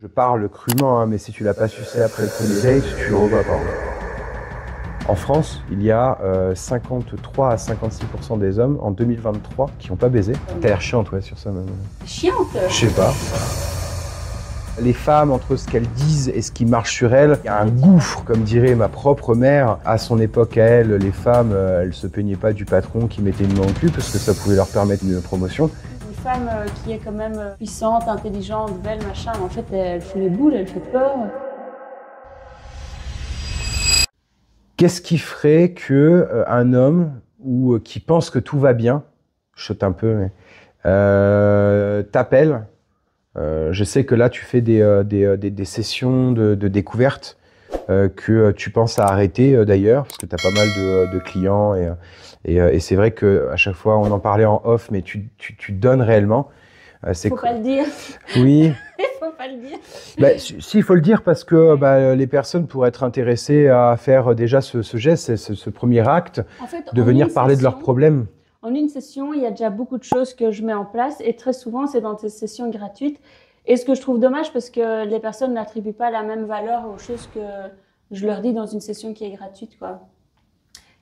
Je parle crûment, hein, mais si tu l'as pas sucé après le premier date, tu le revois pas. En France, il y a 53 à 56% des hommes en 2023 qui n'ont pas baisé. T'as l'air chiante, ouais, sur ça même. Chiante? Je sais pas. Les femmes, entre ce qu'elles disent et ce qui marche sur elles, il y a un gouffre, comme dirait ma propre mère. À son époque, à elle, les femmes, elles se plaignaient pas du patron qui mettait une main au cul parce que ça pouvait leur permettre une promotion. Une femme qui est quand même puissante, intelligente, belle, machin, mais en fait, elle fait les boules, elle fait peur. Qu'est-ce qui ferait que un homme ou qui pense que tout va bien, je saute un peu, mais t'appelle. Je sais que là, tu fais des sessions de découverte que tu penses à arrêter d'ailleurs, parce que tu as pas mal de clients et c'est vrai qu'à chaque fois, on en parlait en off, mais tu donnes réellement. Faut pas le dire. Oui. Faut pas le dire. Bah, si, il faut le dire parce que les personnes pourraient être intéressées à faire déjà ce geste, ce premier acte, En fait, de venir parler de leurs problèmes. En une session, il y a déjà beaucoup de choses que je mets en place et très souvent, c'est dans des sessions gratuites. Et ce que je trouve dommage, parce que les personnes n'attribuent pas la même valeur aux choses que je leur dis dans une session qui est gratuite, quoi.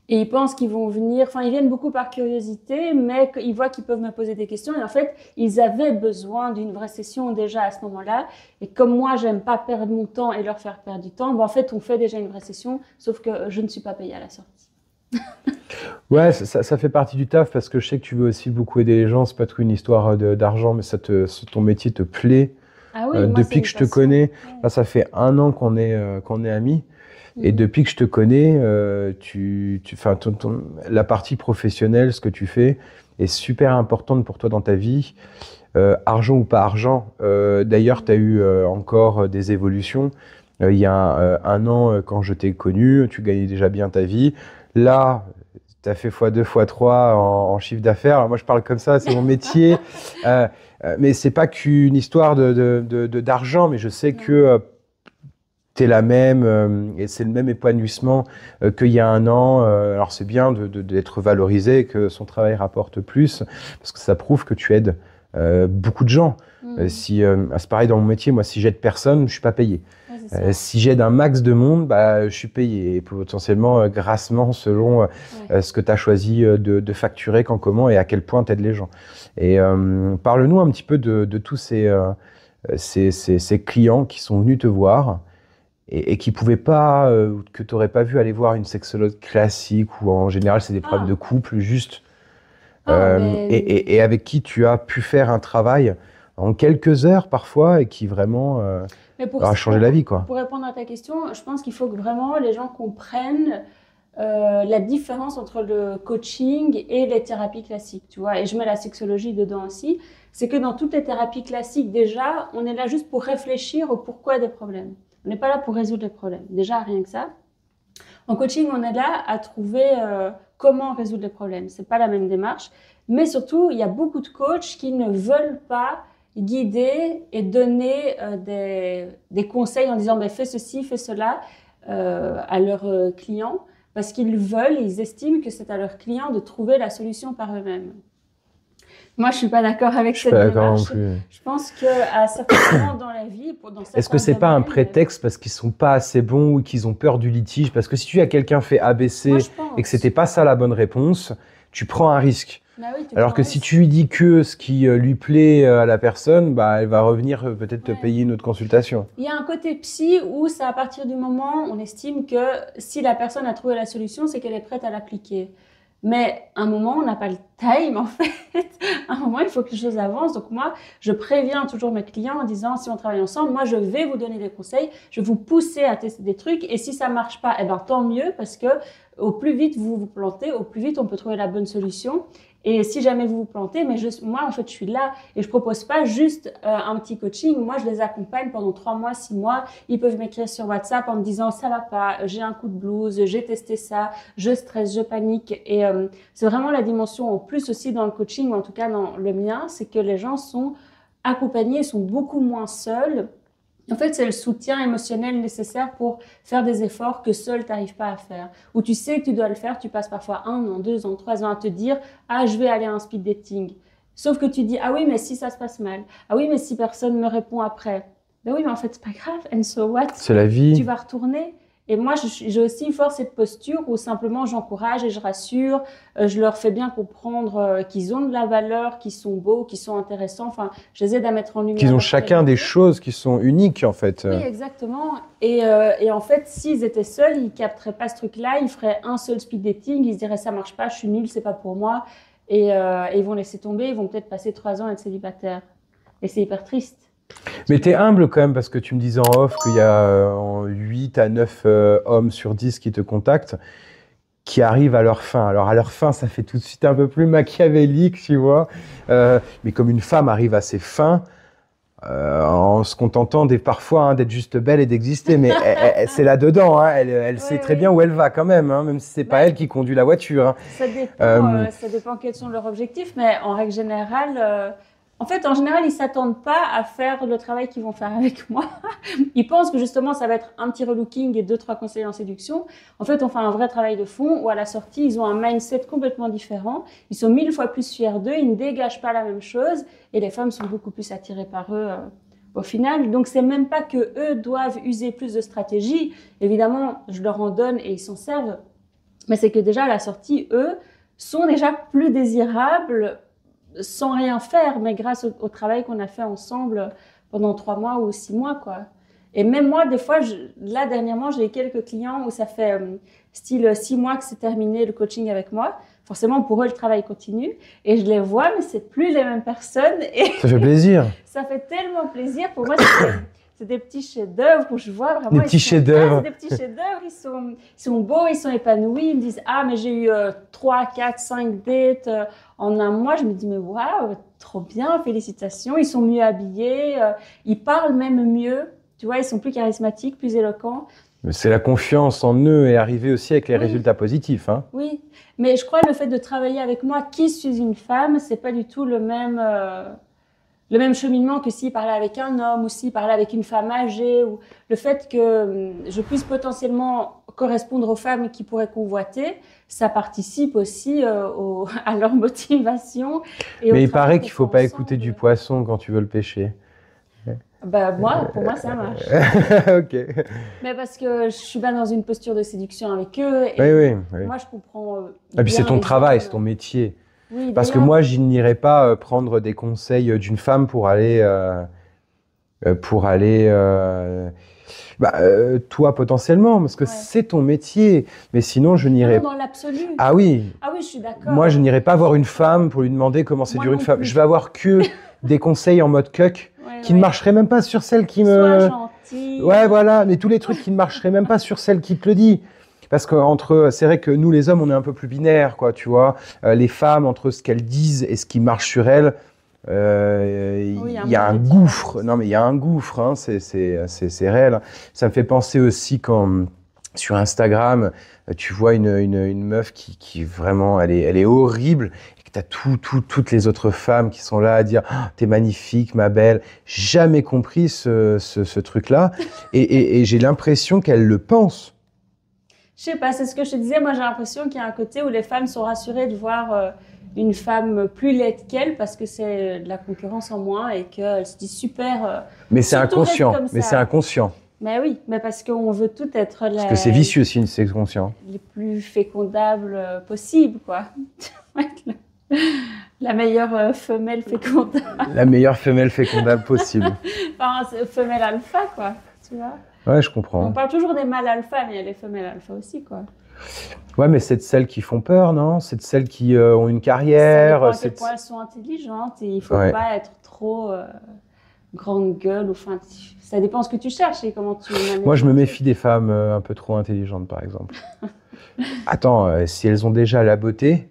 Et ils pensent qu'ils vont venir, enfin, ils viennent beaucoup par curiosité, mais ils voient qu'ils peuvent me poser des questions. Et en fait, ils avaient besoin d'une vraie session déjà à ce moment-là. Et comme moi, j'aime pas perdre mon temps et leur faire perdre du temps, en fait, on fait déjà une vraie session, sauf que je ne suis pas payée à la sortie. Ouais, ça fait partie du taf parce que je sais que tu veux aussi beaucoup aider les gens. C'est pas trop une histoire d'argent, mais ton métier te plaît. Ah oui, moi, depuis que je te connais, là, ça fait 1 an qu'on est amis. Et depuis que je te connais, la partie professionnelle, ce que tu fais, est super importante pour toi dans ta vie. Argent ou pas argent. D'ailleurs, tu as eu encore des évolutions. Il y a 1 an, quand je t'ai connu, tu gagnais déjà bien ta vie. Là, tu as fait x2, x3 en chiffre d'affaires. Alors moi, je parle comme ça, c'est mon métier. Mais c'est pas qu'une histoire d'argent, mais je sais que t'es la même et c'est le même épanouissement qu'il y a 1 an. Alors c'est bien d'être valorisé, que son travail rapporte plus, parce que ça prouve que tu aides beaucoup de gens. C'est pareil dans mon métier, moi si j'aide personne, je suis pas payé. Ouais, si j'aide un max de monde, je suis payé, et potentiellement grassement selon ce que tu as choisi de facturer, quand, comment et à quel point tu aides les gens. Et parle-nous un petit peu de tous ces clients qui sont venus te voir et qui pouvaient pas, que tu n'aurais pas vu aller voir une sexologue classique, ou en général c'est des problèmes de couple juste, et avec qui tu as pu faire un travail en quelques heures parfois et qui vraiment a changé la vie, quoi. Pour répondre à ta question, je pense qu'il faut que vraiment les gens comprennent la différence entre le coaching et les thérapies classiques, tu vois. Et je mets la sexologie dedans aussi. C'est que dans toutes les thérapies classiques, déjà, on est là juste pour réfléchir au pourquoi des problèmes. On n'est pas là pour résoudre les problèmes. Déjà, rien que ça. En coaching, on est là à trouver comment résoudre les problèmes. C'est pas la même démarche. Mais surtout, il y a beaucoup de coachs qui ne veulent pas guider et donner des conseils en disant fais ceci, fais cela à leurs clients, parce qu'ils veulent, ils estiment que c'est à leurs clients de trouver la solution par eux-mêmes. Moi, je suis pas d'accord avec cette démarche. Je pense qu'à certains moments dans la vie, est-ce que c'est pas un prétexte parce qu'ils sont pas assez bons ou qu'ils ont peur du litige? Parce que si tu as quelqu'un fait ABC et que c'était pas ça la bonne réponse, tu prends un risque. Oui, alors que si tu lui dis que ce qui lui plaît à la personne, elle va revenir peut-être te payer une autre consultation. Il y a un côté psy où c'est à partir du moment où on estime que si la personne a trouvé la solution, c'est qu'elle est prête à l'appliquer. Mais à un moment, on n'a pas le time, en fait. À un moment, il faut que les choses avancent. Donc moi, je préviens toujours mes clients en disant, si on travaille ensemble, moi, je vais vous donner des conseils, je vais vous pousser à tester des trucs. Et si ça marche pas, tant mieux, parce que au plus vite vous vous plantez, au plus vite on peut trouver la bonne solution. Et si jamais vous vous plantez, moi, en fait, je suis là et je propose pas juste un petit coaching. Moi, je les accompagne pendant 3 mois, 6 mois. Ils peuvent m'écrire sur WhatsApp en me disant, ça va pas, j'ai un coup de blues, j'ai testé ça, je stresse, je panique. Et c'est vraiment la dimension en plus aussi dans le coaching, ou en tout cas dans le mien, c'est que les gens sont accompagnés, sont beaucoup moins seuls. En fait, c'est le soutien émotionnel nécessaire pour faire des efforts que seul tu n'arrives pas à faire. Où tu sais que tu dois le faire, tu passes parfois 1 an, 2 ans, 3 ans à te dire « Ah, je vais aller à un speed dating ». Sauf que tu dis « Ah oui, mais si ça se passe mal. Ah oui, mais si personne me répond après. » Ben oui, mais en fait, c'est pas grave. And so what? C'est la vie. Tu vas retourner. Et moi, j'ai aussi fort cette posture où simplement j'encourage et je rassure. Je leur fais bien comprendre qu'ils ont de la valeur, qu'ils sont beaux, qu'ils sont intéressants. Enfin, je les aide à mettre en lumière. Qu'ils ont chacun des choses qui sont uniques, en fait. Oui, exactement. Et en fait, s'ils étaient seuls, ils capteraient pas ce truc-là. Ils feraient un seul speed dating. Ils se diraient, ça marche pas, je suis nulle, c'est pas pour moi. Et ils vont laisser tomber. Ils vont peut-être passer 3 ans à être célibataires. Et c'est hyper triste. Mais tu es humble quand même, parce que tu me disais en off qu'il y a 8 à 9 hommes sur 10 qui te contactent, qui arrivent à leur fin. Alors à leur fin, ça fait tout de suite un peu plus machiavélique, tu vois. Mais comme une femme arrive à ses fins, en se contentant parfois d'être juste belle et d'exister, mais c'est là-dedans, hein, elle sait très bien où elle va quand même, hein, même si c'est pas elle qui conduit la voiture. Hein. Ça dépend quels sont leurs objectifs, mais en règle générale... En fait, en général, ils s'attendent pas à faire le travail qu'ils vont faire avec moi. Ils pensent que justement, ça va être un petit relooking et 2-3 conseils en séduction. En fait, on fait un vrai travail de fond où à la sortie, ils ont un mindset complètement différent. Ils sont 1000 fois plus fiers d'eux. Ils ne dégagent pas la même chose. Et les femmes sont beaucoup plus attirées par eux au final. Donc, c'est même pas que eux doivent user plus de stratégie. Évidemment, je leur en donne et ils s'en servent. Mais c'est que déjà, à la sortie, eux sont déjà plus désirables sans rien faire, mais grâce au travail qu'on a fait ensemble pendant 3 mois ou 6 mois, quoi. Et même moi, des fois, là, dernièrement, j'ai quelques clients où ça fait style 6 mois que c'est terminé le coaching avec moi. Forcément, pour eux, le travail continue. Et je les vois, mais c'est plus les mêmes personnes. Et ça fait plaisir. Ça fait tellement plaisir. Pour moi, c'est des petits chefs-d'œuvre où je vois vraiment... Des petits chefs-d'œuvre. C'est des petits chefs-d'œuvre. Ils sont beaux, ils sont épanouis. Ils me disent, ah, mais j'ai eu 3, 4, 5 dates en un mois. Je me dis, mais waouh, trop bien, félicitations. Ils sont mieux habillés. Ils parlent même mieux. Tu vois, ils sont plus charismatiques, plus éloquents. C'est la confiance en eux et arriver aussi avec les résultats positifs. Hein. Oui, mais je crois que le fait de travailler avec moi, qui suis une femme, c'est pas du tout le même cheminement que s'il parlait avec un homme ou s'il parlait avec une femme âgée. Ou le fait que je puisse potentiellement correspondre aux femmes qui pourraient convoiter, ça participe aussi à leur motivation. Mais il paraît qu'il ne faut pas écouter du poisson quand tu veux le pêcher. Bah, pour moi, ça marche. Ok. Mais parce que je suis pas dans une posture de séduction avec eux. Et oui. Moi, je comprends. Et puis c'est ton travail, c'est ton métier. Oui, parce que moi, je n'irais pas prendre des conseils d'une femme pour aller, toi potentiellement, parce que c'est ton métier. Mais sinon, je n'irais pas. Dans l'absolu. Ah oui. Ah oui, je suis d'accord. Moi, je n'irais pas voir une femme pour lui demander comment séduire une femme. Je vais avoir que des conseils en mode cuck qui ne marcheraient même pas sur celle qui me. Sois gentil. Ouais, voilà. Mais tous les trucs qui ne marcheraient même pas sur celle qui te le dit. Parce que c'est vrai que nous, les hommes, on est un peu plus binaires, quoi, tu vois. Les femmes, entre ce qu'elles disent et ce qui marche sur elles, il y a un gouffre. Non, mais il y a un gouffre, hein, c'est réel. Ça me fait penser aussi quand, sur Instagram, tu vois une meuf qui vraiment, elle est horrible. Et que tu as toutes les autres femmes qui sont là à dire oh, « T'es magnifique, ma belle ». Jamais compris ce truc-là. Et j'ai l'impression qu'elle le pense. Je sais pas, c'est ce que je te disais. Moi, j'ai l'impression qu'il y a un côté où les femmes sont rassurées de voir une femme plus laide qu'elles parce que c'est de la concurrence en moins et qu'elles se disent super. Mais c'est inconscient. Mais c'est inconscient. Mais oui, mais parce qu'on veut tout être parce que c'est vicieux si c'est conscient. Les plus fécondables possibles, quoi. La meilleure femelle fécondable. La meilleure femelle fécondable possible. Enfin, femelle alpha, quoi. Tu vois. Ouais, je comprends. On parle toujours des mâles alpha, mais il y a les femelles alpha aussi, quoi. Ouais, mais c'est de celles qui font peur, non? C'est de celles qui ont une carrière. Ça dépend à quel point elles sont intelligentes et il faut pas être trop grande gueule. Enfin, ça dépend ce que tu cherches et comment tu manages. Moi, je me méfie des femmes un peu trop intelligentes, par exemple. Attends, si elles ont déjà la beauté,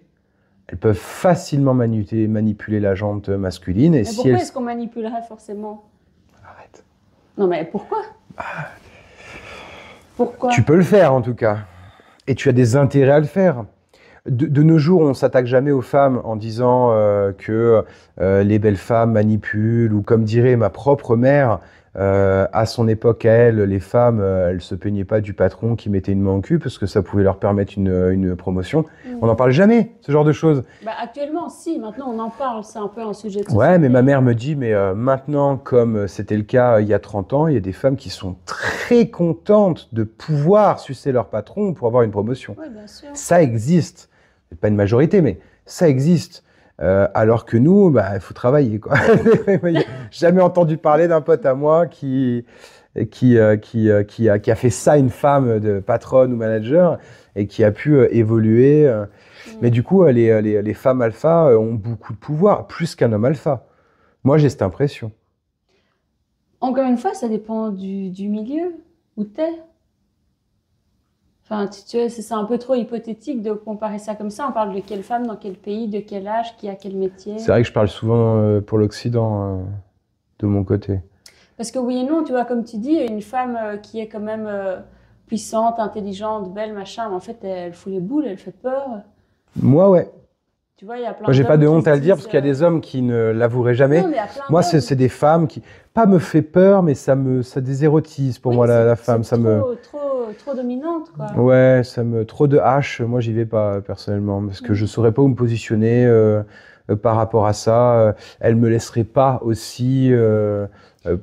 elles peuvent facilement manipuler la jante masculine. Et mais pourquoi est-ce qu'on manipulerait forcément? Arrête. Non, mais pourquoi? Pourquoi? Tu peux le faire, en tout cas. Et tu as des intérêts à le faire. De nos jours, on ne s'attaque jamais aux femmes en disant que les belles femmes manipulent, ou comme dirait ma propre mère, À son époque, à elle, les femmes, elles se plaignaient pas du patron qui mettait une main au cul parce que ça pouvait leur permettre une promotion. On n'en parle jamais, ce genre de choses. Bah, actuellement, si, maintenant on en parle, c'est un peu un sujet de Ouais, société. mais ma mère me dit, mais maintenant, comme c'était le cas il y a 30 ans, il y a des femmes qui sont très contentes de pouvoir sucer leur patron pour avoir une promotion. Oui, bien sûr. Ça existe. C'est pas une majorité, mais ça existe. Alors que nous, bah, il faut travailler, quoi. J'ai jamais entendu parler d'un pote à moi qui a fait ça, une femme de patronne ou manager, et qui a pu évoluer. Mais du coup, les femmes alpha ont beaucoup de pouvoir, plus qu'un homme alpha. Moi, j'ai cette impression. Encore une fois, ça dépend du milieu où tu es. Enfin, tu vois, c'est un peu trop hypothétique de comparer ça comme ça. On parle de quelle femme, dans quel pays, de quel âge, qui a quel métier. C'est vrai que je parle souvent pour l'Occident, de mon côté. Parce que oui et non, tu vois, comme tu dis, une femme qui est quand même puissante, intelligente, belle, machin, mais en fait, elle fout les boules, elle fait peur. Moi, ouais. Tu vois, il y a plein Moi, j'ai pas de d'hommes qui honte à se le dire disent, parce qu'il y a des hommes qui ne l'avoueraient jamais. Non, mais il y a plein Moi, d'hommes. c'est des femmes qui, pas me fait peur, mais ça désérotise pour Oui, moi la c'est femme. Ça me, trop dominante, quoi. ouais, trop de hache. Moi, j'y vais pas personnellement parce que je saurais pas où me positionner par rapport à ça. Elle me laisserait pas aussi.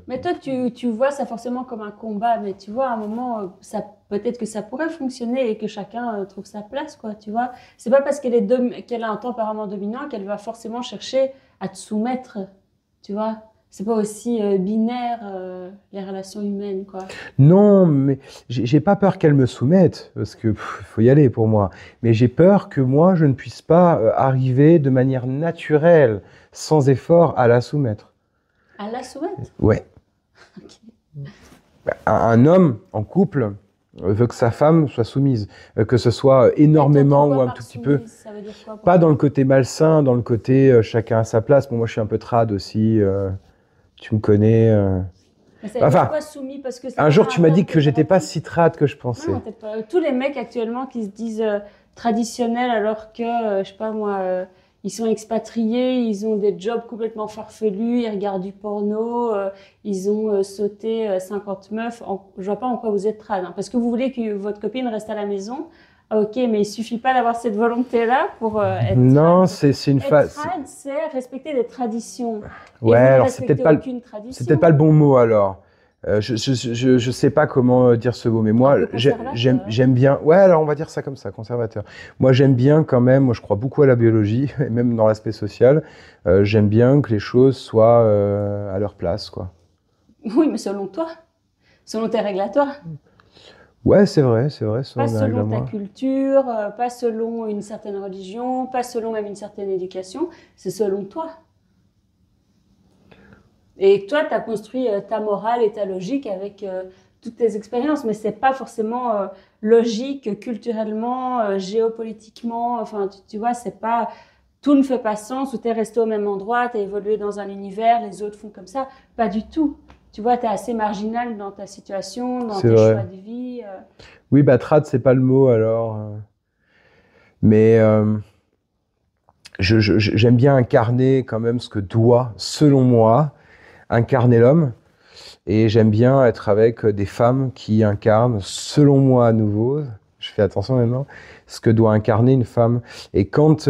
Mais toi, tu vois ça forcément comme un combat, mais tu vois, à un moment, peut-être que ça pourrait fonctionner et que chacun trouve sa place, quoi, tu vois. C'est pas parce qu'elle a un tempérament dominant qu'elle va forcément chercher à te soumettre, tu vois. C'est pas aussi binaire, les relations humaines, quoi. Non, mais j'ai pas peur qu'elle me soumette parce que faut y aller pour moi. Mais j'ai peur que moi, je ne puisse pas arriver de manière naturelle, sans effort, à la soumettre. À la soumettre? Ouais. Ok. Un homme en couple veut que sa femme soit soumise, que ce soit énormément Et t'entends quoi ou un par tout petit peu. soumise? Ça veut dire quoi pour Pas toi? dans le côté malsain, dans le côté chacun à sa place. Bon, moi, je suis un peu trad aussi. Tu me connais. Mais ça veut Enfin, dire quoi soumis? Parce que c'est un pas jour, un tu m'as dit rapport que j'étais pas péjoratif. si trad que je pensais. Non, t'es pas. Tous les mecs actuellement qui se disent traditionnels alors que, je sais pas moi, ils sont expatriés, ils ont des jobs complètement farfelus, ils regardent du porno, ils ont sauté 50 meufs. Je vois pas en quoi vous êtes trad, hein. Parce que vous voulez que votre copine reste à la maison. Ah, ok, mais il suffit pas d'avoir cette volonté-là pour être Non, trad. c'est une Être phase. trad, c'est respecter des traditions. Et Ouais, vous ne alors c'est respectez peut-être pas, aucune tradition. c'est peut-être pas le bon mot alors. Je sais pas comment dire ce mot, mais Un moi, peu conservateur. j'aime bien. Ouais, alors on va dire ça comme ça, conservateur. Moi, j'aime bien quand même. Moi, je crois beaucoup à la biologie, et même dans l'aspect social. J'aime bien que les choses soient à leur place, quoi. Oui, mais selon toi, selon tes règles à toi. Ouais, c'est vrai, Pas selon mes règles à selon ta moi. culture, pas selon une certaine religion, pas selon même une certaine éducation, c'est selon toi. Et toi, tu as construit ta morale et ta logique avec toutes tes expériences, mais c'est pas forcément logique culturellement, géopolitiquement. Enfin, tu vois, c'est pas tout ne fait pas sens ou tu es resté au même endroit, tu as évolué dans un univers, les autres font comme ça. Pas du tout. Tu vois, tu es assez marginal dans ta situation, dans C'est tes vrai. choix de vie. Oui, bah trad, c'est pas le mot alors. Mais j'aime bien incarner quand même ce que doit, selon moi, incarner l'homme. Et j'aime bien être avec des femmes qui incarnent, selon moi à nouveau, je fais attention maintenant, ce que doit incarner une femme. Et quand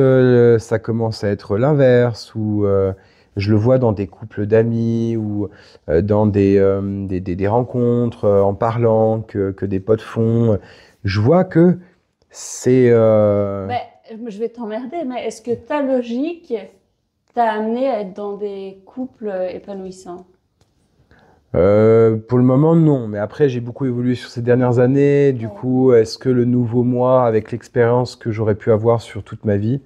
ça commence à être l'inverse, ou je le vois dans des couples d'amis, ou dans des rencontres, en parlant, que des potes font, je vois que c'est... Ben, je vais t'emmerder, mais est-ce que ta logique t'a amené à être dans des couples épanouissants? Pour le moment, non. Mais après, j'ai beaucoup évolué sur ces dernières années. Du Ouais. coup, est-ce que le nouveau moi, avec l'expérience que j'aurais pu avoir sur toute ma vie,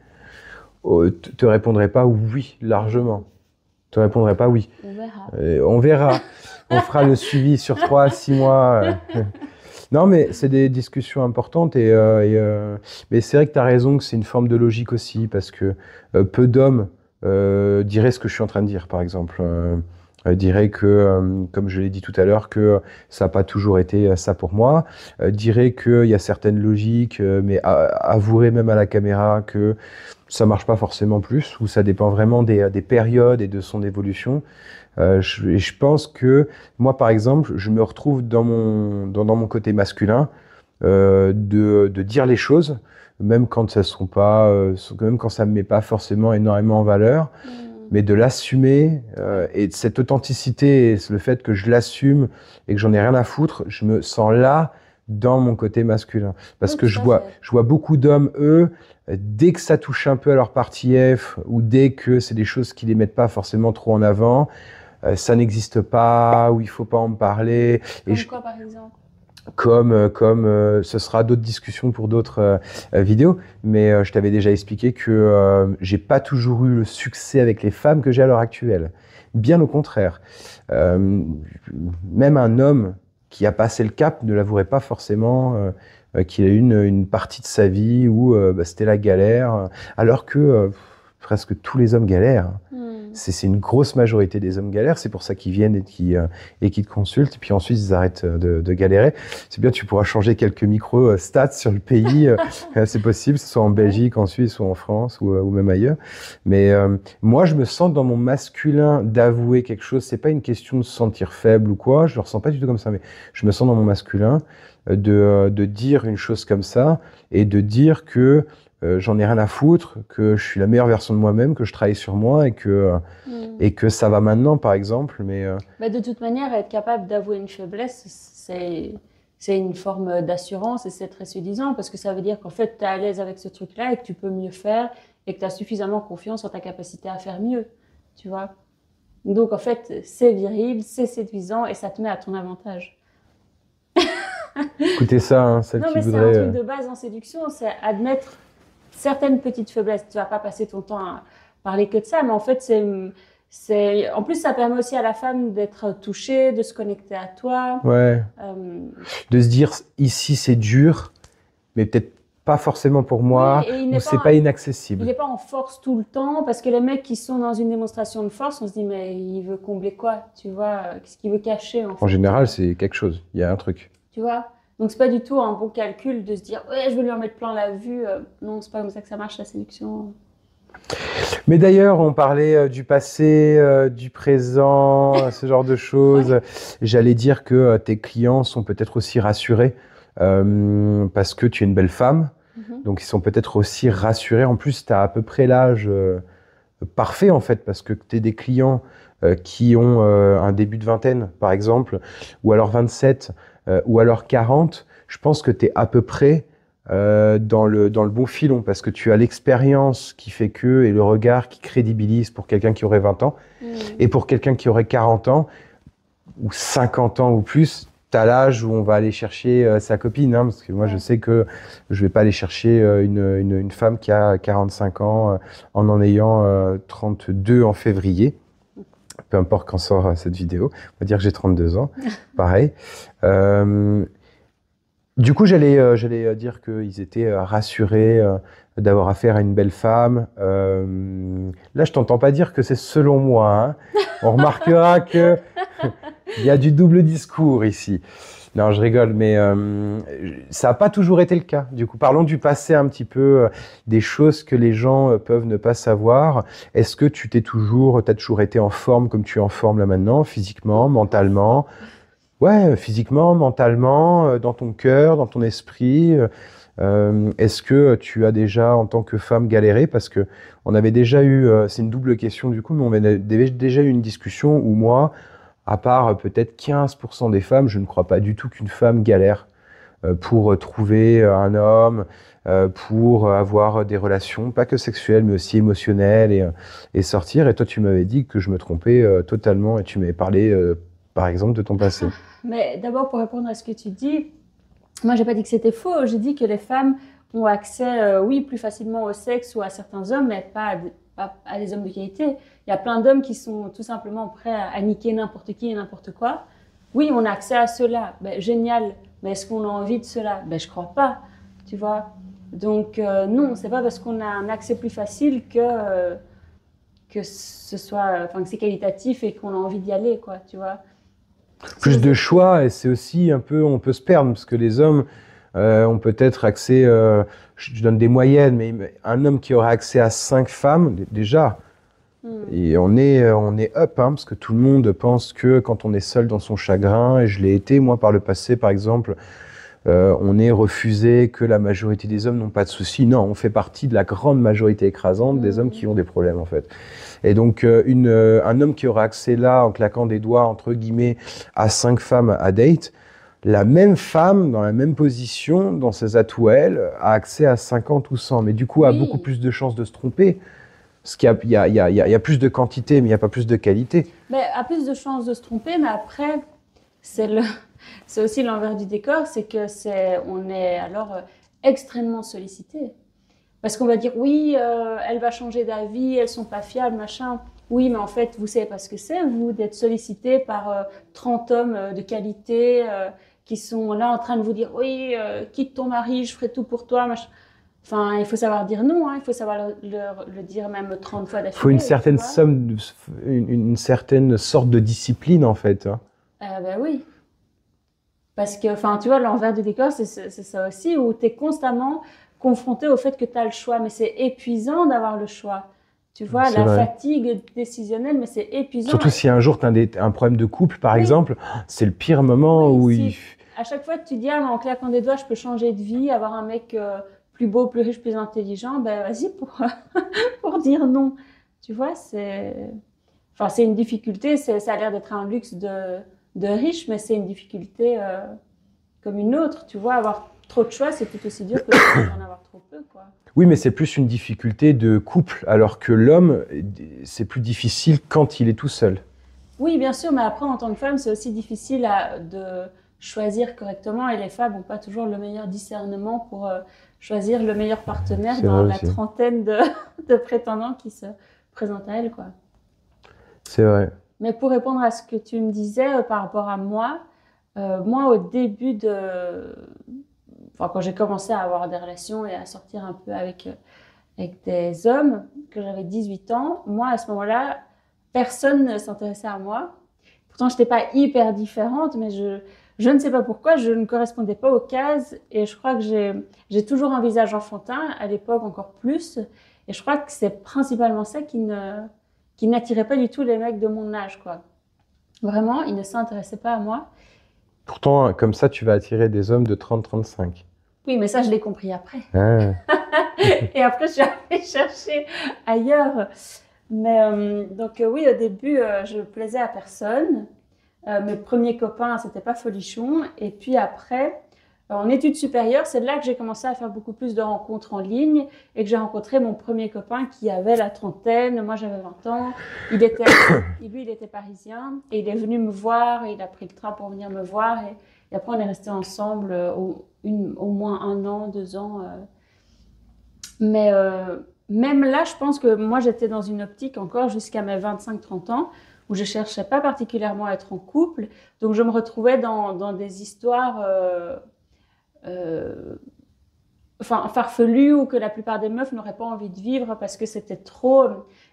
te répondrait pas oui, largement. Te répondrait pas oui. On verra. On verra. On fera le suivi sur 3 à 6 mois. Non, mais c'est des discussions importantes. Mais c'est vrai que tu as raison que c'est une forme de logique aussi, parce que peu d'hommes diraient ce que je suis en train de dire, par exemple. dirait que, comme je l'ai dit tout à l'heure, que ça n'a pas toujours été ça pour moi. Dirait qu'il y a certaines logiques, mais avouerait même à la caméra que ça marche pas forcément plus, ou ça dépend vraiment des périodes et de son évolution. Et je pense que moi, par exemple, je me retrouve dans mon côté masculin de dire les choses, même quand ça sont pas, même quand ça me met pas forcément énormément en valeur, mais de l'assumer et de cette authenticité, et le fait que je l'assume et que j'en ai rien à foutre, je me sens là dans mon côté masculin. Parce Oui, que tout à fait. je vois beaucoup d'hommes, eux, dès que ça touche un peu à leur partie F, ou dès que c'est des choses qui les mettent pas forcément trop en avant, ça n'existe pas, ou il faut pas en parler. Comme quoi, par exemple? Comme ce sera d'autres discussions pour d'autres vidéos, mais je t'avais déjà expliqué que j'ai pas toujours eu le succès avec les femmes que j'ai à l'heure actuelle. Bien au contraire. Même un homme qui a passé le cap ne l'avouerait pas forcément qu'il a eu une partie de sa vie où c'était la galère, alors que presque tous les hommes galèrent. C'est une grosse majorité des hommes galèrent, c'est pour ça qu'ils viennent et qui te consultent, et puis ensuite ils arrêtent de galérer. C'est bien, tu pourras changer quelques micro-stats sur le pays, c'est possible, que ce soit en Belgique, en Suisse ou en France ou même ailleurs. Mais moi, je me sens dans mon masculin d'avouer quelque chose, c'est pas une question de se sentir faible ou quoi, je le ressens pas du tout comme ça, mais je me sens dans mon masculin de dire une chose comme ça et de dire que j'en ai rien à foutre, que je suis la meilleure version de moi-même, que je travaille sur moi et que ça va maintenant, par exemple. Mais Bah, de toute manière, être capable d'avouer une faiblesse, c'est une forme d'assurance et c'est très séduisant parce que ça veut dire qu'en fait, tu es à l'aise avec ce truc-là et que tu peux mieux faire et que tu as suffisamment confiance en ta capacité à faire mieux, tu vois. Donc, en fait, c'est viril, c'est séduisant et ça te met à ton avantage. écoutez ça, hein, celle Non, qui mais c'est un voudrait... truc de base en séduction, c'est admettre certaines petites faiblesses. Tu vas pas passer ton temps à parler que de ça, mais en fait, en plus, ça permet aussi à la femme d'être touchée, de se connecter à toi. Ouais. De se dire, ici, c'est dur, mais peut-être pas forcément pour moi, Oui, ou c'est pas il inaccessible. n'est pas en force tout le temps, parce que les mecs qui sont dans une démonstration de force, on se dit, mais il veut combler quoi? Tu vois, qu'est-ce qu'il veut cacher en fait? En général, c'est quelque chose, il y a un truc. Tu vois? Donc, c'est pas du tout un bon calcul de se dire, ouais, je vais lui en mettre plein la vue. Non, c'est pas comme ça que ça marche, la séduction. Mais d'ailleurs, on parlait du passé, du présent, ce genre de choses. Ouais. J'allais dire que tes clients sont peut-être aussi rassurés parce que tu es une belle femme. Donc, ils sont peut-être aussi rassurés. En plus, tu as à peu près l'âge parfait, en fait, parce que tu es des clients qui ont un début de vingtaine, par exemple, ou alors 27, ou alors 40. Je pense que tu es à peu près dans le bon filon, parce que tu as l'expérience qui fait que, et le regard qui crédibilise pour quelqu'un qui aurait 20 ans, et pour quelqu'un qui aurait 40 ans, ou 50 ans ou plus, tu as l'âge où on va aller chercher sa copine, hein, parce que moi je sais que je vais pas aller chercher une femme qui a 45 ans en ayant 32 en février. Peu importe quand sort cette vidéo, on va dire que j'ai 32 ans, pareil. Du coup, j'allais dire qu'ils étaient rassurés d'avoir affaire à une belle femme. Là, je t'entends pas dire que c'est selon moi, hein. On remarquera que il y a du double discours ici. Non, je rigole, mais ça n'a pas toujours été le cas. Du coup, parlons du passé un petit peu, des choses que les gens peuvent ne pas savoir. Est-ce que t'as toujours été en forme comme tu es en forme là maintenant, physiquement, mentalement? Ouais, physiquement, mentalement, dans ton cœur, dans ton esprit. Est-ce que tu as déjà, en tant que femme, galéré? Parce que on avait déjà eu, c'est une double question du coup, mais on avait déjà eu une discussion où moi, à part peut-être 15% des femmes, je ne crois pas du tout qu'une femme galère pour trouver un homme, pour avoir des relations, pas que sexuelles, mais aussi émotionnelles et sortir. Et toi, tu m'avais dit que je me trompais totalement et tu m'avais parlé, par exemple, de ton passé. Mais d'abord, pour répondre à ce que tu dis, moi, j'ai pas dit que c'était faux. J'ai dit que les femmes ont accès, oui, plus facilement au sexe ou à certains hommes, mais pas à des hommes de qualité. Il y a plein d'hommes qui sont tout simplement prêts à niquer n'importe qui et n'importe quoi. Oui, on a accès à cela. Ben, génial. Mais est-ce qu'on a envie de cela? Ben, je crois pas. Tu vois? Donc, non, c'est pas parce qu'on a un accès plus facile que que ce soit, enfin, que c'est qualitatif et qu'on a envie d'y aller, quoi, tu vois. Plus de choix, et c'est aussi un peu, on peut se perdre, parce que les hommes ont peut-être accès, je donne des moyennes, mais un homme qui aurait accès à 5 femmes, déjà, et on est up, hein, parce que tout le monde pense que quand on est seul dans son chagrin, et je l'ai été, moi, par le passé, par exemple, on est refusé, que la majorité des hommes n'ont pas de soucis. Non, on fait partie de la grande majorité écrasante des hommes qui ont des problèmes, en fait. Et donc, un homme qui aura accès là, en claquant des doigts, entre guillemets, à 5 femmes à date, la même femme, dans la même position, dans ses atouts à elle, a accès à 50 ou 100, mais du coup, a beaucoup plus de chances de se tromper. Parce qu'il y a plus de quantité, mais il n'y a pas plus de qualité. Mais a plus de chances de se tromper, mais après, c'est aussi l'envers du décor, c'est que on est alors extrêmement sollicité. Parce qu'on va dire, oui, elle va changer d'avis, elles sont pas fiables, machin. Oui, mais en fait, vous savez pas ce que c'est, vous, d'être sollicité par 30 hommes de qualité qui sont là en train de vous dire, oui, quitte ton mari, je ferai tout pour toi, machin. Enfin, il faut savoir dire non, hein, il faut savoir le dire même 30 fois d'affilée. Il faut une certaine somme, une certaine sorte de discipline, en fait. Hein. Ben oui. Parce que, enfin, tu vois, l'envers du décor, c'est ça aussi, où tu es constamment confronté au fait que tu as le choix. Mais c'est épuisant d'avoir le choix. Tu vois, la fatigue décisionnelle, mais c'est épuisant. Surtout si un jour tu as un problème de couple, par exemple, c'est le pire moment où à chaque fois que tu dis, ah, mais en claquant des doigts, je peux changer de vie, avoir un mec plus beau, plus riche, plus intelligent, ben vas-y pour dire non. Tu vois, c'est une difficulté, ça a l'air d'être un luxe de riche, mais c'est une difficulté comme une autre. Tu vois, avoir trop de choix, c'est tout aussi dur que d'en avoir trop peu, quoi. Oui, mais c'est plus une difficulté de couple, alors que l'homme, c'est plus difficile quand il est tout seul. Oui, bien sûr, mais après, en tant que femme, c'est aussi difficile de choisir correctement, et les femmes n'ont pas toujours le meilleur discernement pour choisir le meilleur partenaire dans la trentaine de prétendants qui se présentent à elles, quoi. C'est vrai. Mais pour répondre à ce que tu me disais par rapport à moi, moi, au début quand j'ai commencé à avoir des relations et à sortir un peu avec des hommes, que j'avais 18 ans, moi, à ce moment-là, personne ne s'intéressait à moi. Pourtant, je n'étais pas hyper différente, mais je ne sais pas pourquoi, je ne correspondais pas aux cases. Et je crois que j'ai toujours un visage enfantin, à l'époque encore plus. Et je crois que c'est principalement ça qui n'attirait pas du tout les mecs de mon âge, quoi. Vraiment, ils ne s'intéressaient pas à moi. Pourtant, comme ça, tu vas attirer des hommes de 30-35. Oui, mais ça, je l'ai compris après. Ah. Et après, je suis allée chercher ailleurs. Mais donc, oui, au début, je plaisais à personne. Mes premiers copains, c'était pas folichon. Et puis après, en études supérieures, c'est là que j'ai commencé à faire beaucoup plus de rencontres en ligne et que j'ai rencontré mon premier copain qui avait la trentaine. Moi, j'avais 20 ans. Lui, il était parisien et il est venu me voir et il a pris le train pour venir me voir. Et après, on est restés ensemble au moins 1 an, 2 ans. Mais même là, je pense que moi, j'étais dans une optique encore jusqu'à mes 25-30 ans où je ne cherchais pas particulièrement à être en couple. Donc, je me retrouvais dans des histoires farfelues ou que la plupart des meufs n'auraient pas envie de vivre parce que c'était trop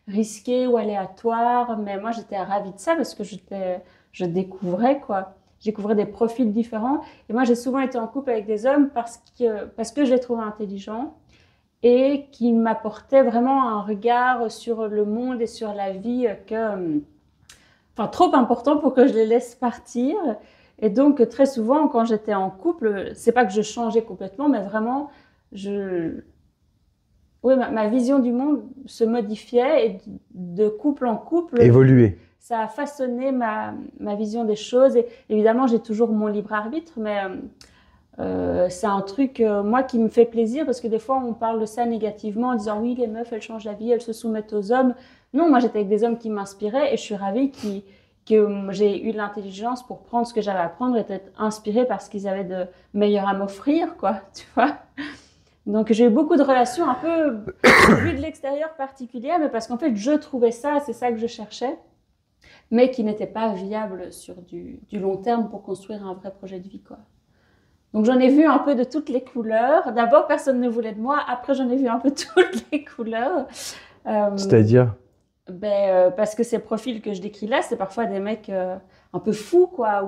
risqué ou aléatoire. Mais moi, j'étais ravie de ça parce que je découvrais, quoi. Je découvrais des profils différents. Et moi, j'ai souvent été en couple avec des hommes parce que je les trouvais intelligents et qui m'apportaient vraiment un regard sur le monde et sur la vie trop important pour que je les laisse partir. Et donc, très souvent, quand j'étais en couple, c'est pas que je changeais complètement, mais vraiment, ma vision du monde se modifiait et de couple en couple, évoluer. Ça a façonné ma vision des choses. Et évidemment, j'ai toujours mon libre arbitre, mais c'est un truc, moi, qui me fait plaisir parce que des fois, on parle de ça négativement en disant oui, les meufs, elles changent la vie, elles se soumettent aux hommes. Non, moi, j'étais avec des hommes qui m'inspiraient et je suis ravie que j'ai eu l'intelligence pour prendre ce que j'avais à prendre et être inspirée par ce qu'ils avaient de meilleur à m'offrir, quoi, tu vois. Donc, j'ai eu beaucoup de relations un peu vues de l'extérieur particulières, mais parce qu'en fait, je trouvais ça, c'est ça que je cherchais, mais qui n'était pas viable sur du long terme pour construire un vrai projet de vie, quoi. Donc, j'en ai vu un peu de toutes les couleurs. D'abord, personne ne voulait de moi. Après, j'en ai vu un peu toutes les couleurs. C'est-à-dire ? Parce que ces profils que je décris là, c'est parfois des mecs un peu fous, quoi,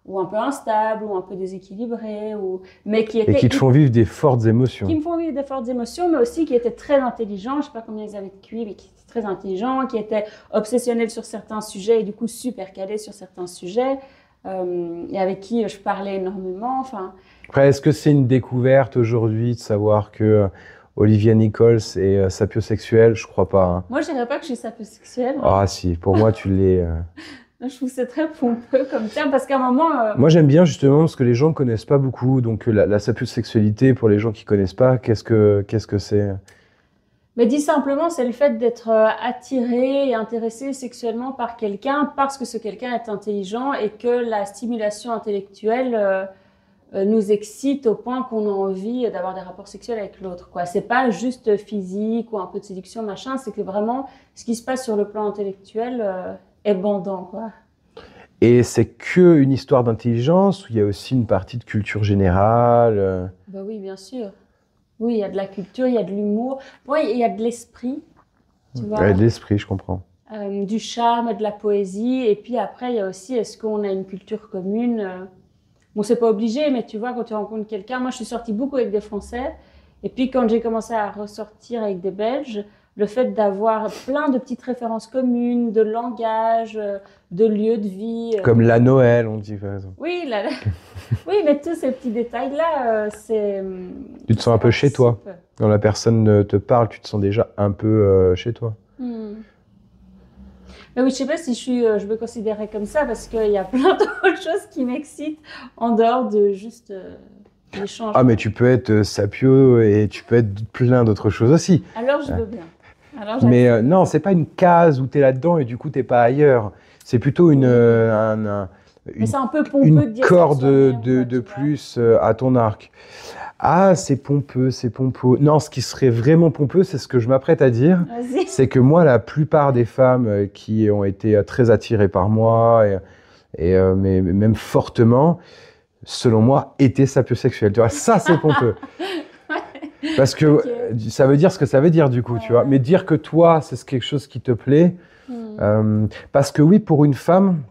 ou un peu instables, ou un peu déséquilibrés, mais Et qui te font vivre des fortes émotions. Qui me font vivre des fortes émotions, mais aussi qui étaient très intelligents. Je ne sais pas combien ils avaient de QI, mais qui étaient très intelligents, qui étaient obsessionnels sur certains sujets et du coup super calés sur certains sujets, et avec qui je parlais énormément. Enfin. Après, est-ce que c'est une découverte aujourd'hui de savoir que Olivia Nichols est sapiosexuelle? Je crois pas. Hein. Moi, je dirais pas que je suis sapiosexuelle. Ah si, pour moi, tu l'es. Je trouve que c'est très pompeux comme terme, parce qu'à un moment... Moi, j'aime bien justement parce que les gens ne connaissent pas beaucoup. Donc, la sapiosexualité, pour les gens qui ne connaissent pas, qu'est-ce que c'est? Mais dit simplement, c'est le fait d'être attiré et intéressé sexuellement par quelqu'un parce que ce quelqu'un est intelligent et que la stimulation intellectuelle nous excite au point qu'on a envie d'avoir des rapports sexuels avec l'autre, quoi. C'est pas juste physique ou un peu de séduction, machin, c'est que vraiment, ce qui se passe sur le plan intellectuel est bandant, quoi. Et c'est que une histoire d'intelligence ou il y a aussi une partie de culture générale? Bah oui, bien sûr. Oui, il y a de la culture, il y a de l'humour. Oui, il y a de l'esprit, tu vois. Il y a de l'esprit, je comprends. Du charme, de la poésie. Et puis après, il y a aussi, est-ce qu'on a une culture commune Bon, c'est pas obligé, mais tu vois, quand tu rencontres quelqu'un, moi, je suis sortie beaucoup avec des Français. Et puis, quand j'ai commencé à ressortir avec des Belges, le fait d'avoir plein de petites références communes, de langage, de lieux de vie. Comme la Noël, on dit, par exemple. Oui, oui, mais tous ces petits détails-là, c'est... Tu te sens un peu chez toi. Quand la personne te parle, tu te sens déjà un peu chez toi. Mais oui, je sais pas si je me considérais comme ça, parce qu'il y a plein d'autres choses qui m'excitent en dehors de juste l'échange. Ah, mais tu peux être sapio et tu peux être plein d'autres choses aussi. Alors, je veux bien. Mais non, c'est pas une case où tu es là-dedans et du coup, tu n'es pas ailleurs. C'est plutôt une c'est un peu pompeux une de dire corde ça de plus à ton arc. Ah, c'est pompeux, c'est pompeux. Non, ce qui serait vraiment pompeux, c'est ce que je m'apprête à dire. C'est que moi, la plupart des femmes qui ont été très attirées par moi, mais même fortement, selon moi, étaient sapiosexuelles. Tu vois, ça, c'est pompeux. Parce que ça veut dire ce que ça veut dire, du coup, tu vois. Mais dire que toi, c'est quelque chose qui te plaît. Parce que oui, pour une femme,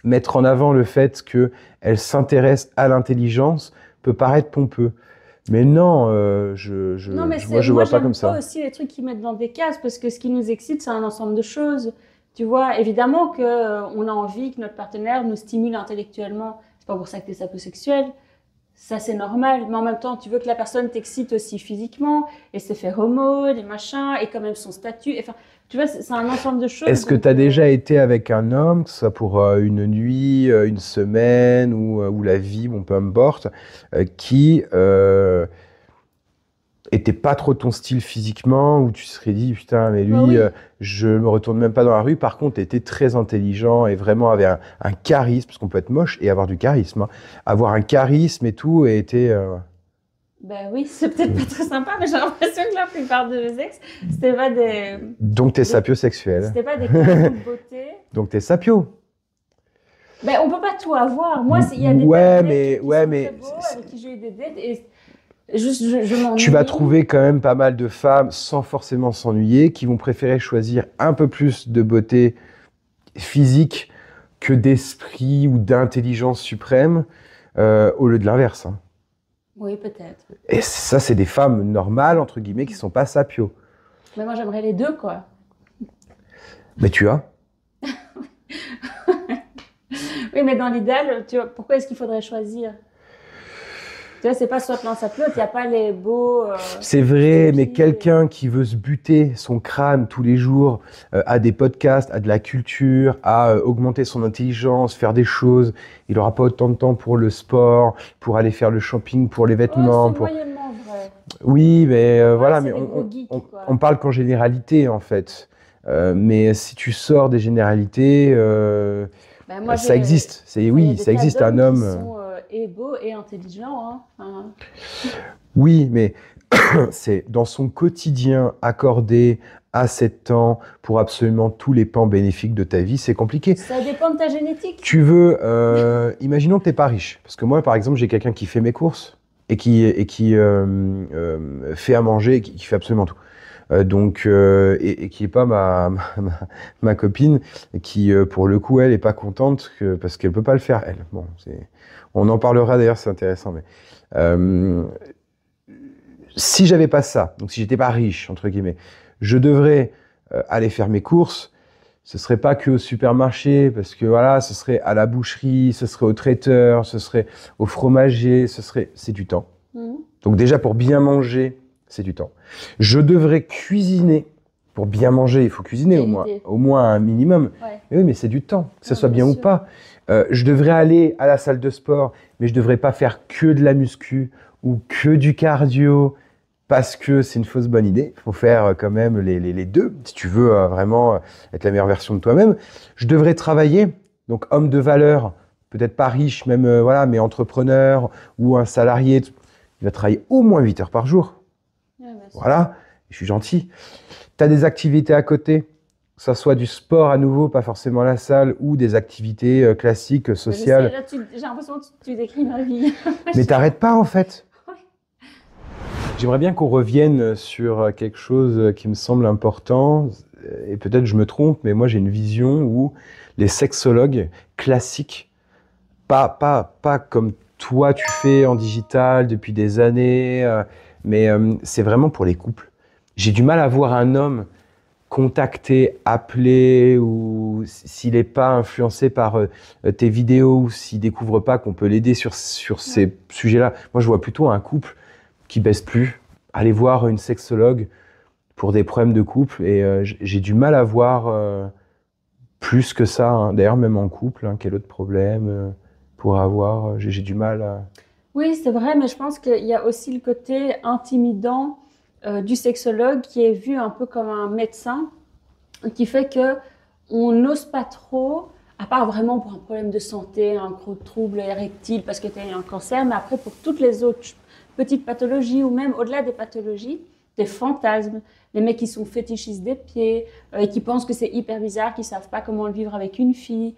mettre en avant le fait qu'elle s'intéresse à l'intelligence peut paraître pompeux. Mais non, moi, je vois pas comme ça. Moi, aussi les trucs qui mettent dans des cases, parce que ce qui nous excite, c'est un ensemble de choses. Tu vois, évidemment qu'on a envie que notre partenaire nous stimule intellectuellement. C'est pas pour ça que tu es sapiosexuel. Ça, c'est normal. Mais en même temps, tu veux que la personne t'excite aussi physiquement, et ses phéromones, et machin, et quand même son statut. Enfin, tu vois, c'est un ensemble de choses. Est-ce que tu as déjà été avec un homme, que ce soit pour une nuit, une semaine ou la vie, bon, peu importe, qui était pas trop ton style physiquement, où tu te serais dit, putain, mais lui, je me retourne même pas dans la rue. Par contre, était très intelligent et vraiment avait un charisme, parce qu'on peut être moche et avoir du charisme. Hein. Avoir un charisme et tout, et était... Ben oui, c'est peut-être pas très sympa, mais j'ai l'impression que la plupart de mes ex, c'était pas des... Donc t'es sapiosexuel. C'était pas des cadeaux de beauté. Donc t'es sapio. Ben on peut pas tout avoir. Moi, il y a des qui sont très beaux, avec qui j'ai eu des dates, et juste, je m'ennuie. Tu vas trouver quand même pas mal de femmes, sans forcément s'ennuyer, qui vont préférer choisir un peu plus de beauté physique que d'esprit ou d'intelligence suprême, au lieu de l'inverse. Hein. Oui, peut-être. Et ça, c'est des femmes normales, entre guillemets, qui sont pas sapio. Mais moi, j'aimerais les deux, quoi. Mais tu as. Oui, mais dans l'idéal, tu vois, pourquoi est-ce qu'il faudrait choisir? Tu vois, c'est pas soit l'un soit l'autre, il n'y a pas les beaux... c'est vrai, mais quelqu'un qui veut se buter son crâne tous les jours à des podcasts, à de la culture, à augmenter son intelligence, faire des choses, il n'aura pas autant de temps pour le sport, pour aller faire le shopping, pour les vêtements. C'est moyennement vrai. Oui, mais voilà, mais on parle qu'en généralité, en fait. Mais si tu sors des généralités, moi, ça existe. Oui, ça existe un homme... Qui sont, et beau et intelligent. Hein. Oui, mais c'est dans son quotidien accordé à 7 ans pour absolument tous les pans bénéfiques de ta vie, c'est compliqué. Ça dépend de ta génétique. Tu veux, imaginons que tu n'es pas riche. Parce que moi, par exemple, j'ai quelqu'un qui fait mes courses et qui fait à manger, qui fait absolument tout. Et qui est pas ma copine, qui pour le coup elle est pas contente parce qu'elle peut pas le faire elle. Bon, on en parlera d'ailleurs, c'est intéressant. Mais si j'avais pas ça, donc si j'étais pas riche entre guillemets, je devrais aller faire mes courses. Ce serait pas que au supermarché, parce que voilà, ce serait à la boucherie, ce serait au traiteur, ce serait au fromager, c'est du temps. Donc déjà pour bien manger, c'est du temps. Je devrais cuisiner. Pour bien manger, il faut cuisiner au moins un minimum. Ouais. Mais oui, mais c'est du temps, que ce soit bien sûr. ou pas. Je devrais aller à la salle de sport, mais je devrais pas faire que de la muscu ou que du cardio, parce que c'est une fausse bonne idée. Il faut faire quand même les deux, si tu veux vraiment être la meilleure version de toi-même. Je devrais travailler, donc homme de valeur, peut-être pas riche, même voilà, mais entrepreneur ou un salarié, il va travailler au moins 8 heures par jour. Ouais, voilà, je suis gentil. Tu as des activités à côté, que ce soit du sport à nouveau, pas forcément la salle, ou des activités classiques, sociales. J'ai l'impression que tu décris ma vie. Mais t'arrêtes pas en fait. J'aimerais bien qu'on revienne sur quelque chose qui me semble important, et peut-être je me trompe, mais moi j'ai une vision où les sexologues classiques, pas comme toi tu fais en digital depuis des années, mais c'est vraiment pour les couples. J'ai du mal à voir un homme contacter, appeler, ou s'il n'est pas influencé par tes vidéos, ou s'il découvre pas qu'on peut l'aider sur ces sujets-là. Moi je vois plutôt un couple qui baisse plus, aller voir une sexologue pour des problèmes de couple, et j'ai du mal à voir plus que ça, hein. D'ailleurs même en couple, hein, quel autre problème pour avoir, j'ai du mal à... Oui, c'est vrai, mais je pense qu'il y a aussi le côté intimidant du sexologue qui est vu un peu comme un médecin, qui fait que on n'ose pas trop, à part vraiment pour un problème de santé, un gros trouble érectile parce que tu as eu un cancer, mais après pour toutes les autres petites pathologies ou même au-delà des pathologies, des fantasmes, les mecs qui sont fétichistes des pieds et qui pensent que c'est hyper bizarre, qui savent pas comment le vivre avec une fille,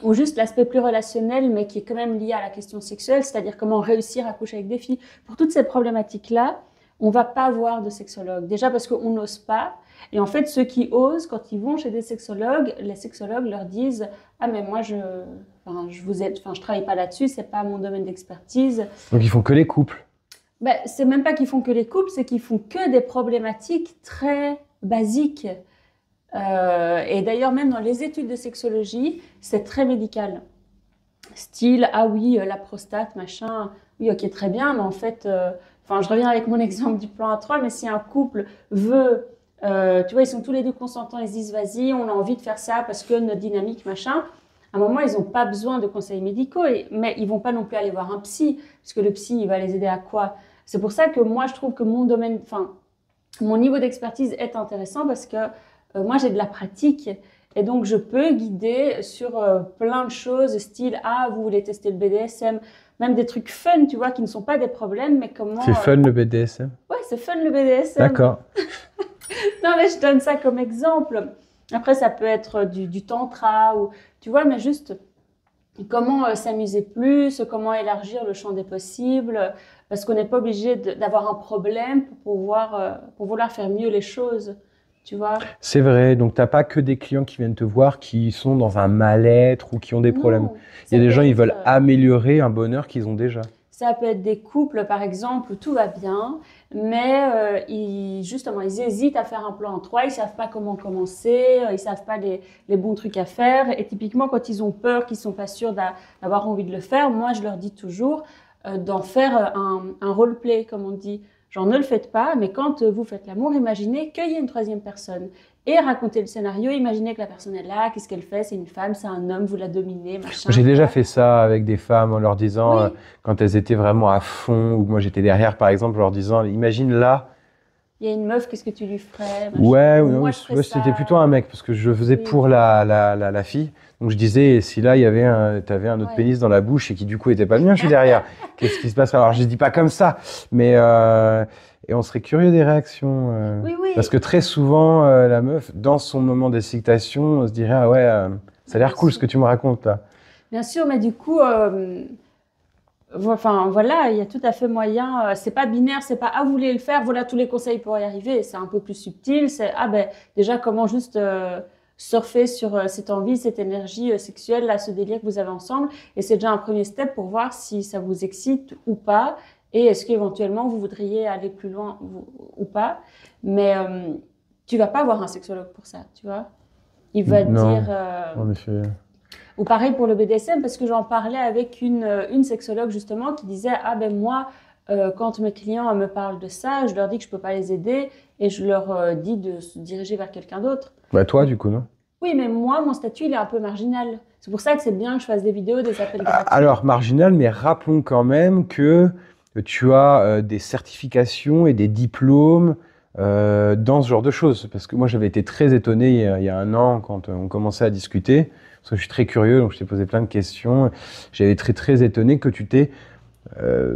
ou juste l'aspect plus relationnel, mais qui est quand même lié à la question sexuelle, c'est-à-dire comment réussir à coucher avec des filles. Pour toutes ces problématiques-là, on va pas voir de sexologue. Déjà parce qu'on n'ose pas. Et en fait, ceux qui osent, quand ils vont chez des sexologues, les sexologues leur disent « Ah, mais moi, je travaille pas là-dessus, c'est pas mon domaine d'expertise. » Donc ils font que les couples. Ben, c'est même pas qu'ils font que les couples, c'est qu'ils font que des problématiques très basiques. Et d'ailleurs, même dans les études de sexologie, c'est très médical. Style, ah oui, la prostate, machin, oui, ok, très bien, mais en fait, je reviens avec mon exemple du plan A3, mais si un couple veut, tu vois, ils sont tous les deux consentants, ils se disent, vas-y, on a envie de faire ça parce que notre dynamique, machin, à un moment, ils n'ont pas besoin de conseils médicaux, mais ils vont pas non plus aller voir un psy, parce que le psy, il va les aider à quoi? C'est pour ça que moi, je trouve que mon niveau d'expertise est intéressant parce que moi, j'ai de la pratique et donc je peux guider sur plein de choses, style « Ah, vous voulez tester le BDSM ?» Même des trucs fun, tu vois, qui ne sont pas des problèmes, mais comment... C'est fun le BDSM? Ouais, c'est fun le BDSM. D'accord. Non, mais je donne ça comme exemple. Après, ça peut être du tantra, ou tu vois, mais juste comment s'amuser plus, comment élargir le champ des possibles, parce qu'on n'est pas obligé d'avoir un problème pour vouloir faire mieux les choses. Tu vois. C'est vrai, donc tu n'as pas que des clients qui viennent te voir qui sont dans un mal-être ou qui ont des problèmes. Il y a des gens, ils veulent améliorer un bonheur qu'ils ont déjà. Ça peut être des couples, par exemple, où tout va bien, mais justement, ils hésitent à faire un plan en 3, ils ne savent pas comment commencer, ils ne savent pas les bons trucs à faire. Et typiquement, quand ils ont peur, qu'ils ne sont pas sûrs d'avoir envie de le faire, moi, je leur dis toujours d'en faire un roleplay, comme on dit. Genre, ne le faites pas, mais quand vous faites l'amour, imaginez qu'il y a une troisième personne. Et racontez le scénario, imaginez que la personne est là, qu'est-ce qu'elle fait, c'est une femme, c'est un homme, vous la dominez, machin. J'ai déjà fait ça avec des femmes en leur disant, quand elles étaient vraiment à fond, ou moi j'étais derrière par exemple, en leur disant, imagine là. Il y a une meuf, qu'est-ce que tu lui ferais, machin. Ouais, moi c'était plutôt un mec, parce que je faisais pour la fille. Donc je disais, si là t'avais un autre pénis dans la bouche et qui du coup était pas le mien, je suis derrière. Qu'est-ce qui se passe? Alors je dis pas comme ça, mais et on serait curieux des réactions. Parce que très souvent, la meuf, dans son moment d'excitation, on se dirait, ah ouais, ça a l'air cool ce que tu me racontes là. Bien sûr, mais du coup, Enfin, voilà, il y a tout à fait moyen. C'est pas binaire, c'est pas ah, vous voulez le faire, voilà tous les conseils pour y arriver. C'est un peu plus subtil. C'est ah ben déjà comment juste surfer sur cette envie, cette énergie sexuelle, là, ce délire que vous avez ensemble. Et c'est déjà un premier step pour voir si ça vous excite ou pas. Et est-ce qu'éventuellement vous voudriez aller plus loin ou pas. Mais tu vas pas voir un sexologue pour ça, tu vois. Il va te Non, dire. en effet. Ou pareil pour le BDSM, parce que j'en parlais avec une sexologue justement qui disait ah ben moi quand mes clients me parlent de ça, je leur dis que je peux pas les aider et je leur dis de se diriger vers quelqu'un d'autre. Bah toi, du coup, non? Oui, mais moi mon statut il est un peu marginal. C'est pour ça que c'est bien que je fasse des vidéos, des appels gratuits. Alors, marginal, mais rappelons quand même que tu as des certifications et des diplômes dans ce genre de choses. Parce que moi, j'avais été très étonné il y a un an quand on commençait à discuter. Parce que je suis très curieux, donc je t'ai posé plein de questions. J'avais très étonné que tu t'es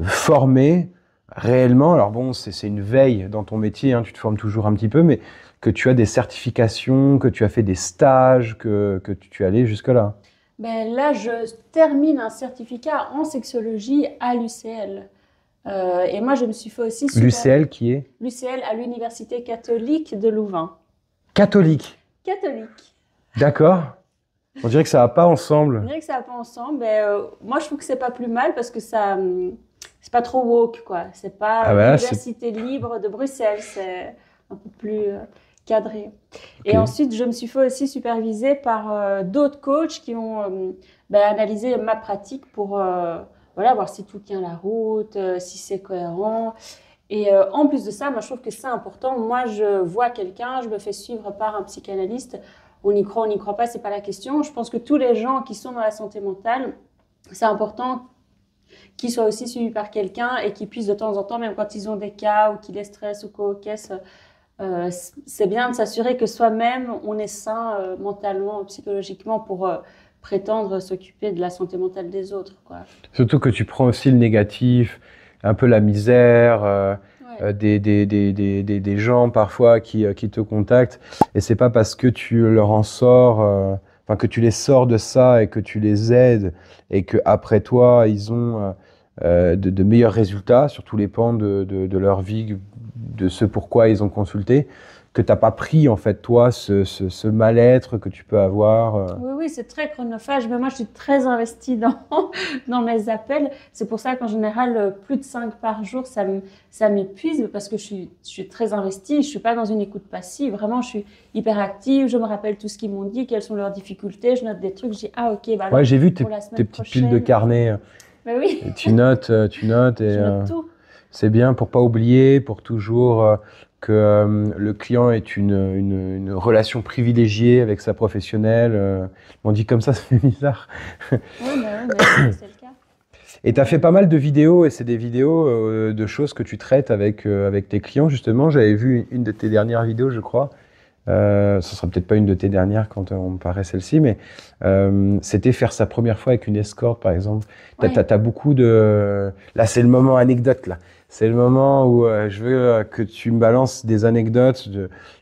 formé réellement. Alors bon, c'est une veille dans ton métier, hein, tu te formes toujours un petit peu, mais que tu as des certifications, que tu as fait des stages, que tu es allé jusque-là. Ben là, je termine un certificat en sexologie à l'UCL. Et moi, je me suis fait aussi L'UCL qui est l'UCL à l'Université catholique de Louvain. catholique. Catholique. D'accord. On dirait que ça va pas On ensemble. dirait que ça va pas ensemble. Ben, moi, je trouve que c'est pas plus mal parce que ça, c'est pas trop woke, quoi. C'est pas Ah bah là, l'université libre de Bruxelles, c'est un peu plus cadré. Et Ok. ensuite, je me suis fait aussi superviser par d'autres coachs qui ont analysé ma pratique pour voilà, voir si tout tient la route, si c'est cohérent. Et en plus de ça, moi, je trouve que c'est important. Moi, je vois quelqu'un, je me fais suivre par un psychanalyste. On y croit, on n'y croit pas, c'est pas la question. Je pense que tous les gens qui sont dans la santé mentale, c'est important qu'ils soient aussi suivis par quelqu'un et qu'ils puissent de temps en temps, même quand ils ont des cas ou qu'ils les stressent ou co-caissent, c'est bien de s'assurer que soi-même, on est sain mentalement, psychologiquement pour prétendre s'occuper de la santé mentale des autres, quoi. Surtout que tu prends aussi le négatif, un peu la misère, Ouais. des gens parfois qui te contactent. Et c'est pas parce que tu leur en sors, enfin que tu les sors de ça et que tu les aides et que après toi ils ont de meilleurs résultats sur tous les pans de leur vie, de ce pourquoi ils ont consulté, que t'as pas pris en fait toi ce mal-être que tu peux avoir. Oui, oui, c'est très chronophage, mais moi je suis très investie dans mes appels. C'est pour ça qu'en général, plus de 5 par jour, ça m'épuise parce que je suis très investie. Je ne suis pas dans une écoute passive. Vraiment, je suis hyper active. Je me rappelle tout ce qu'ils m'ont dit, quelles sont leurs difficultés. Je note des trucs. Je dis, ah ok, bah alors Ouais, j'ai vu pour la tes semaine petites piles de prochaine. carnet. Mais oui, Et tu notes et je note tout. c'est bien pour pas oublier, pour toujours que le client ait une relation privilégiée avec sa professionnelle. On dit comme ça fait bizarre. Oui, mais c'est le cas. Et tu as fait pas mal de vidéos, et c'est des vidéos de choses que tu traites avec tes clients, justement. J'avais vu une de tes dernières vidéos, je crois. Ce sera peut-être pas une de tes dernières quand on me paraît celle-ci, mais c'était faire sa première fois avec une escorte, par exemple. Ouais. T'as beaucoup de... Là, c'est le moment anecdote, là. C'est le moment où je veux que tu me balances des anecdotes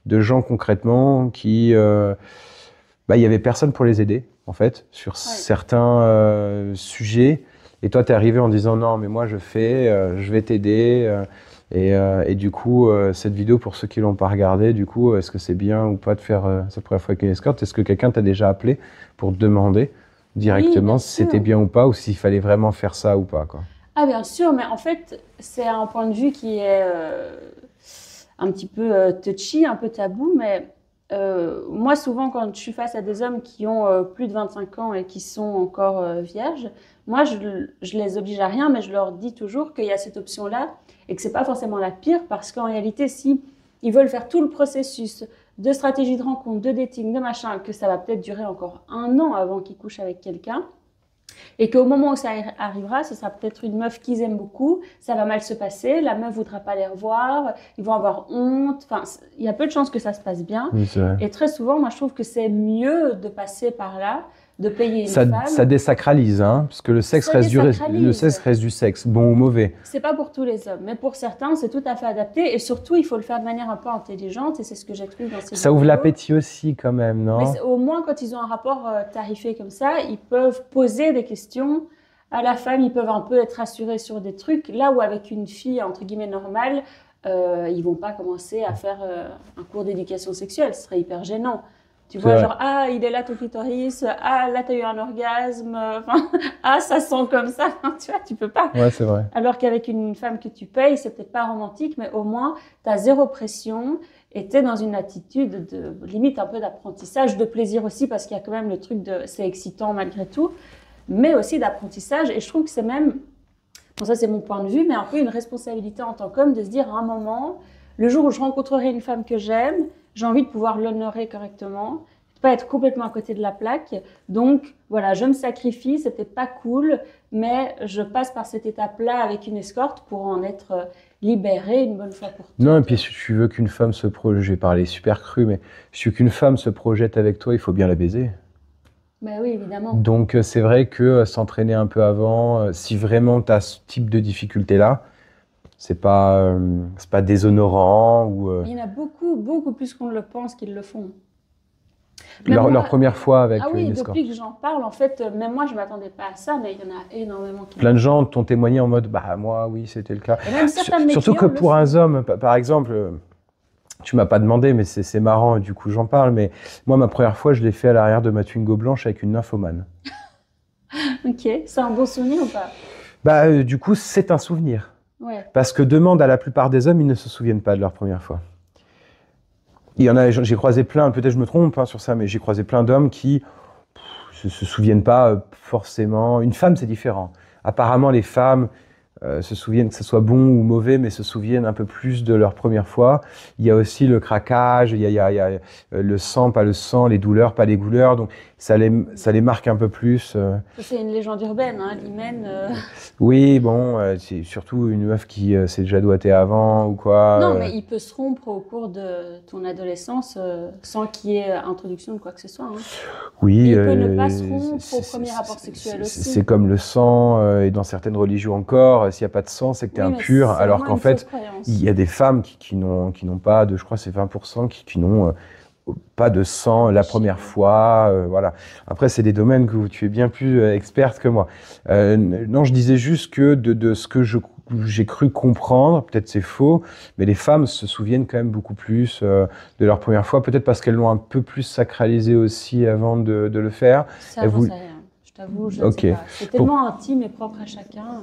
de gens concrètement qui... il y avait personne pour les aider, en fait, sur certains sujets. Et toi, tu es arrivé en disant non, mais moi, je vais t'aider. Et du coup, cette vidéo, pour ceux qui l'ont pas regardée, du coup, est-ce que c'est bien ou pas de faire sa première fois avec une escorte? Est-ce que quelqu'un t'a déjà appelé pour te demander Oui, directement bien si c'était sûr. bien ou pas, ou s'il fallait vraiment faire ça ou pas, quoi? Ah bien sûr, mais en fait, c'est un point de vue qui est un petit peu touchy, un peu tabou, mais moi souvent quand je suis face à des hommes qui ont plus de 25 ans et qui sont encore vierges, moi je les oblige à rien, mais je leur dis toujours qu'il y a cette option-là et que c'est pas forcément la pire parce qu'en réalité, si ils veulent faire tout le processus de stratégie de rencontre, de dating, de machin, que ça va peut-être durer encore 1 an avant qu'ils couchent avec quelqu'un, et qu'au moment où ça arrivera, ce sera peut-être une meuf qu'ils aiment beaucoup, ça va mal se passer, la meuf voudra pas les revoir, ils vont avoir honte, enfin, il y a peu de chances que ça se passe bien. Oui, c'est vrai. Et très souvent, moi, je trouve que c'est mieux de passer par là, de payer une Ça femme. désacralise, hein, parce que le sexe Ça reste désacralise. le sexe reste du sexe, bon ou mauvais. C'est pas pour tous les hommes, mais pour certains, c'est tout à fait adapté. Et surtout, il faut le faire de manière un peu intelligente, et c'est ce que j'explique dans ces Ça ouvre vidéos. l'appétit aussi, quand même, non? Mais au moins, quand ils ont un rapport tarifé comme ça, ils peuvent poser des questions À la femme, ils peuvent un peu être rassurés sur des trucs, là où avec une fille, entre guillemets, normale, ils vont pas commencer à faire un cours d'éducation sexuelle, ce serait hyper gênant. Tu vois, genre, ah, il est là ton clitoris, ah, là, tu as eu un orgasme, enfin, ah, ça sent comme ça, tu vois, tu peux pas. Ouais, c'est vrai. Alors qu'avec une femme que tu payes, c'est peut-être pas romantique, mais au moins, tu as zéro pression et tu es dans une attitude de limite un peu d'apprentissage, de plaisir aussi, parce qu'il y a quand même le truc de c'est excitant malgré tout, mais aussi d'apprentissage. Et je trouve que c'est même, bon, ça c'est mon point de vue, mais un peu une responsabilité en tant qu'homme de se dire à un moment, le jour où je rencontrerai une femme que j'aime, j'ai envie de pouvoir l'honorer correctement, de pas être complètement à côté de la plaque. Donc voilà, je me sacrifie, c'était pas cool, mais je passe par cette étape-là avec une escorte pour en être libérée une bonne fois pour toutes. Non, et puis si tu veux qu'une femme se projette, j'ai parlé super cru, mais si tu veux qu'une femme se projette avec toi, il faut bien la baiser. Ben oui, évidemment. Donc c'est vrai que s'entraîner un peu avant, si vraiment tu as ce type de difficulté-là, c'est pas déshonorant ou Il y en a beaucoup, beaucoup plus qu'on ne le pense qu'ils le font. leur première fois avec Ah oui, une escorte. depuis que j'en parle, en fait, même moi, je ne m'attendais pas à ça, mais il y en a énormément qui Plein de gens t'ont témoigné en mode bah moi oui c'était le cas. Et même certains de mes Surtout que clients le pour font. un homme, par exemple, tu m'as pas demandé mais c'est marrant du coup j'en parle, mais moi ma première fois je l'ai fait à l'arrière de ma Twingo blanche avec une nymphomane. Ok, c'est un bon souvenir ou pas? Bah du coup c'est un souvenir. Ouais. Parce que demande à la plupart des hommes, ils ne se souviennent pas de leur première fois. Il y en a, j'ai croisé plein, peut-être je me trompe sur ça, mais j'ai croisé plein d'hommes qui se souviennent pas forcément. Une femme, c'est différent. Apparemment, les femmes se souviennent, que ce soit bon ou mauvais, mais se souviennent un peu plus de leur première fois. Il y a aussi le craquage, il y a le sang, pas le sang, les douleurs, pas les douleurs. Donc ça les marque un peu plus. Ça, c'est une légende urbaine, hein, l'hymen. Oui, bon, c'est surtout une meuf qui s'est déjà doigtée avant ou quoi. Non, mais il peut se rompre au cours de ton adolescence sans qu'il y ait introduction de quoi que ce soit. Hein. Oui, il peut ne pas se rompre au premier rapport sexuel aussi. C'est comme le sang, et dans certaines religions encore, s'il n'y a pas de sang, c'est que tu es impur, alors qu'en fait, il y a des femmes qui n'ont pas de, je crois c'est 20% qui n'ont pas de sang la première fois, voilà. Après, c'est des domaines où tu es bien plus experte que moi. Non, je disais juste que de ce que j'ai cru comprendre, peut-être c'est faux, mais les femmes se souviennent quand même beaucoup plus de leur première fois, peut-être parce qu'elles l'ont un peu plus sacralisé aussi avant de le faire. Ça, j'en sais rien. Je t'avoue, je ne sais pas. C'est tellement intime et propre à chacun.